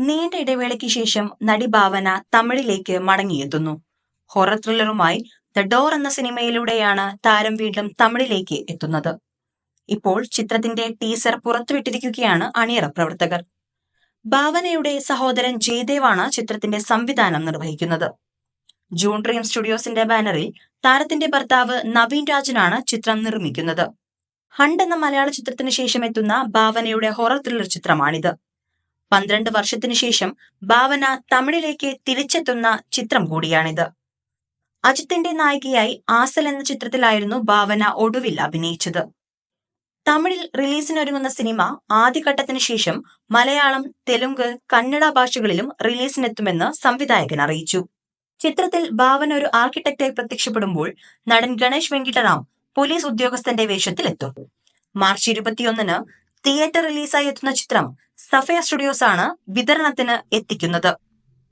നീണ്ട ഇടവേളയ്ക്ക് ശേഷം നടി ഭാവന തമിഴിലേക്ക് മടങ്ങിയെത്തുന്നു. ഹൊറർ ത്രില്ലറുമായി ദ ഡോർ എന്ന സിനിമയിലൂടെയാണ് താരം വീണ്ടും തമിഴിലേക്ക് എത്തുന്നത്. ഇപ്പോൾ ചിത്രത്തിന്റെ ടീസർ പുറത്തുവിട്ടിരിക്കുകയാണ് അണിയറ പ്രവർത്തകർ. ഭാവനയുടെ സഹോദരൻ ജയദേവാണ് ചിത്രത്തിന്റെ സംവിധാനം നിർവഹിക്കുന്നത്. ജൂൺ ഡ്രീം സ്റ്റുഡിയോസിന്റെ ബാനറിൽ താരത്തിന്റെ ഭർത്താവ് നവീൻ രാജനാണ് ചിത്രം നിർമ്മിക്കുന്നത്. ഹണ്ട് എന്ന മലയാള ചിത്രത്തിന് ശേഷം എത്തുന്ന ഭാവനയുടെ ഹൊറർ ത്രില്ലർ ചിത്രമാണിത്. 12 വർഷത്തിനു ശേഷം ഭാവന തമിഴിലേക്ക് തിരിച്ചെത്തുന്ന ചിത്രം കൂടിയാണിത്. അജിത്തിന്റെ നായികയായി ആസൽ എന്ന ചിത്രത്തിലായിരുന്നു ഭാവന ഒടുവിൽ അഭിനയിച്ചത്. തമിഴിൽ റിലീസിനൊരുങ്ങുന്ന സിനിമ ആദ്യഘട്ടത്തിന് ശേഷം മലയാളം, തെലുങ്ക്, കന്നഡ ഭാഷകളിലും റിലീസിനെത്തുമെന്ന് സംവിധായകൻ അറിയിച്ചു. ചിത്രത്തിൽ ഭാവന ഒരു ആർക്കിടെക്റ്റായി പ്രത്യക്ഷപ്പെടുമ്പോൾ നടൻ ഗണേഷ് വെങ്കിട്ടറാം പോലീസ് ഉദ്യോഗസ്ഥന്റെ വേഷത്തിലെത്തും. മാർച്ച് 21-ന് തിയേറ്റർ റിലീസായി എത്തുന്ന ചിത്രം സഫയ സ്റ്റുഡിയോസ് ആണ് വിതരണത്തിന് എത്തിക്കുന്നത്.